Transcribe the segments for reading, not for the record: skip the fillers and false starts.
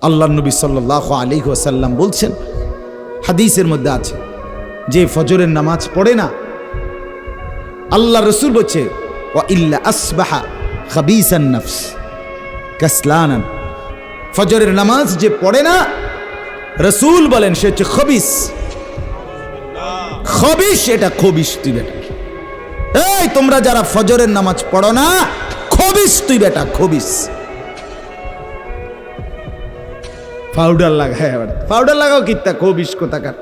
আল্লাহ নবী সাল্লাল্লাহু আলাইহি ওয়াসাল্লাম বলছেন, হাদিসের মধ্যে আছে, যে ফজরের নামাজ পড়ে না, আল্লাহ রসুল বলছে ওয়া ইল্লা আসবাহা খাবিসান নফস কাসলানান, ফজরের নামাজ যে পড়ে না, রসুল বলেন সে হচ্ছে খবিস। খবিস, এটা খবিস তুই বেটা। এই তোমরা যারা ফজরের নামাজ পড়ো না, খবিস তুই বেটা, খবিস। পাউডার লাগায়, আবার পাউডার লাগাও কিত্তা, খবিস কোথাকার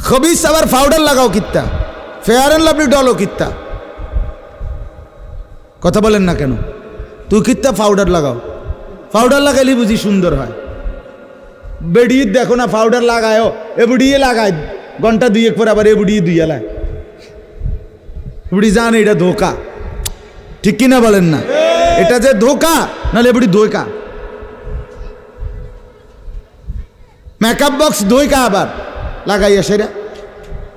খবিস, আবার পাউডার লাগাও কিত্তা, ফেয়ার এন্ড লাভলি ডলও কিত্তা। কথা বলেন না কেন? তুই কিত্তা পাউডার লাগাও, পাউডার লাগাইলে বুঝি সুন্দর হয়। বেড়িয়ে দেখো না পাউডার লাগায়ও, এ বুড়িয়ে লাগায় ঘন্টা দুয়েক পর আবার এ বুড়িয়ে দুইয়া লায়, বুড়ি জানে এটা ধোকা, ঠিক কিনা বলেন না? এটা যে ধোকা, নাহলে বুড়ি ধোকা। মেকআপ বক্স ধোকা আবার লাগাইয়া সেটা,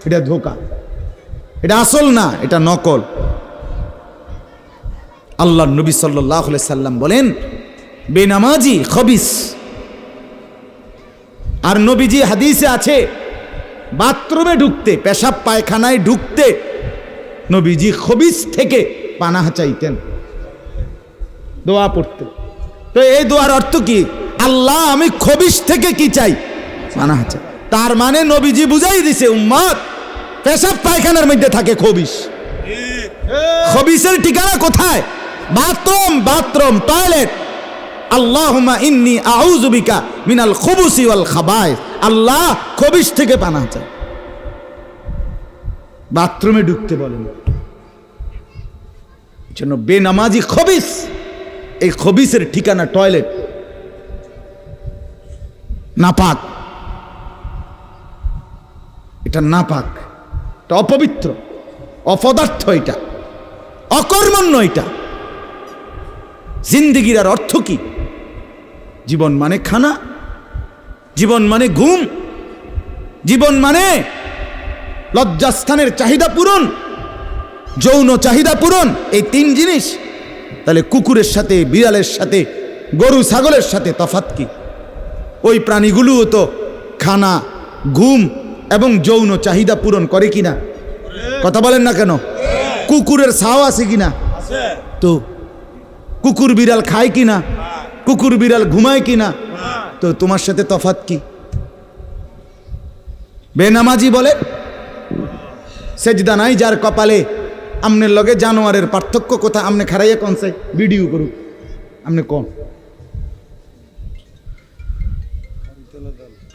এটা ধোকা, এটা আসল না, এটা নকল। আল্লাহ নবী সাল্লাল্লাহু আলাইহি সাল্লাম বলেন বেনামাজি খবিস। আর নবীজি হাদিসে আছে, বাথরুমে ঢুকতে, পেশাব পায়খানায় ঢুকতে নবীজি খবিস থেকে পানাহ চাইতেন, দোয়া পড়তেন। তো এই দোয়ার অর্থ কি? আল্লাহ আমি খবিস থেকে কি চাই? পানাহ চাই। তার মানে নবীজি বুঝাই দিছে, উম্মত পেশাব পায়খানার মধ্যে থাকে খবিস। খবিসের ঠিকানা কোথায়? Bathroom, bathroom, toilet. আল্লাহুম্মা ইন্নী আউযু বিকা মিনাল খুবুসি ওয়াল খাবায়েস। আল্লাহ খবিস থেকে পানাহ চাই। বাথরুমে ঢুকতে বলেন, জন্য বেনামাজি খবিস। এই খবিসের ঠিকানা টয়লেট, নাপাক, এটা নাপাক, এটা অপবিত্র, অপদার্থ, এটা অকর্মণ্য। এটা জিন্দেগির আর অর্থ কি? জীবন মানে খানা, জীবন মানে ঘুম, জীবন মানে লজ্জাস্থানের চাহিদা পূরণ, যৌন চাহিদা পূরণ, এই তিন জিনিস। তাহলে কুকুরের সাথে, বিড়ালের সাথে, গরু ছাগলের সাথে তফাৎ কি? ওই প্রাণীগুলোও তো খানা, ঘুম এবং যৌন চাহিদা পূরণ করে কিনা? কথা বলেন না কেন? কুকুরের ছাও আছে কিনা? তো কুকুর বিড়াল খায় কিনা? কুকুর বিড়াল ঘুমায় কিনা? তো তোমার সাথে তফাৎ কি? বেনামাজি বলে সেজদা নাই যার কপালে, আমনের লগে জানোয়ারের পার্থক্য কোথা? আমনে খারাইয়া কনছে ভিডিও করুক, আমনে কোন?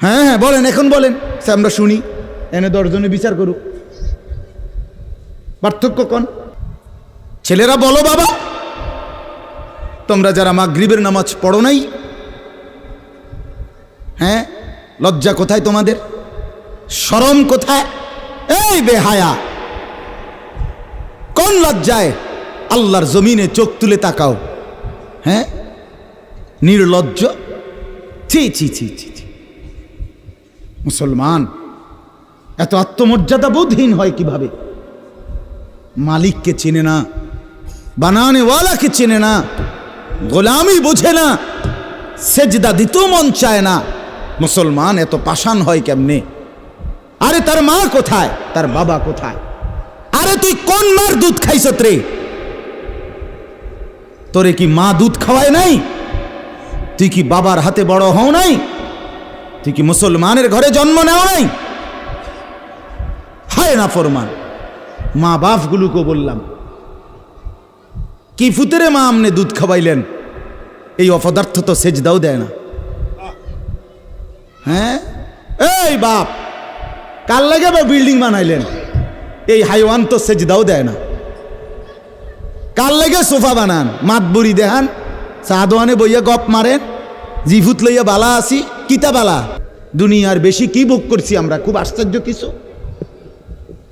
হ্যাঁ হ্যাঁ বলেন, এখন বলেন, আমরা শুনি, এনে 10 জনে বিচার করুক, পার্থক্য কোন? ছেলেরা বলো বাবা, তোমরা যারা মাগরিবের নামাজ পড়ো নাই, হ্যাঁ, লজ্জা কোথায় তোমাদের? শরম কোথায়? এই বেহায়া, কোন লজ্জায় আল্লাহর জমিনে চোখ তুলে তাকাও? হ্যাঁ, নির্লজ্জ, ছি ছি ছি ছি ছি। মুসলমান এত আত্মমর্যাদা বোধহীন হয় কিভাবে? মালিককে চেনে না, বানানেওয়ালাকে চেনে না, গোলামি বোঝে না, সেজদা দিতেও মন চায় না। মুসলমান এত পাষাণ হয় কেমনে? আরে তার মা কোথায়? তার বাবা কোথায়? আরে তুই কোন মার দুধ খাইছত রে? তোরে কি মা দুধ খাওয়ায় নাই? তুই কি বাবার হাতে বড় হও নাই? তুই কি মুসলমানের ঘরে জন্ম নেও নাই? হায় না ফরমান। মা বাপ গুলোকে বললাম, কি ফুতেরে মা আমনে দুধ খাওয়াইলেন? এই অপদার্থ তো সেজদাও দেয় না। হ্যাঁ, এই বাপ কাল লাগে বিল্ডিং বানাইলেন? এই হাইওয়ান তো সেজদাও দেয় না। কাল লাগে সোফা বানান, মাতবুরি দেহান, সাদোয়ানে বইয়া গপ মারেন, জিফুত লইয়া বালা আসি, কিতা বালা? দুনিয়ার বেশি কি ভোগ করছি আমরা? খুব আশ্চর্য কিছু,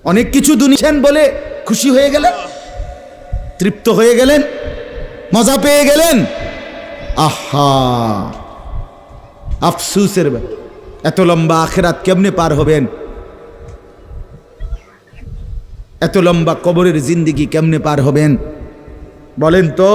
অনেক কিছু দুনিছেন বলে খুশি হয়ে গেলেন, তৃপ্ত হয়ে গেলেন, মজা পেয়ে গেলেন। আহা, আফসুসের ব্যাপার। এত লম্বা আখেরাত কেমনে পার হবেন? এত লম্বা কবরের জিন্দেগি কেমনে পার হবেন বলেন তো?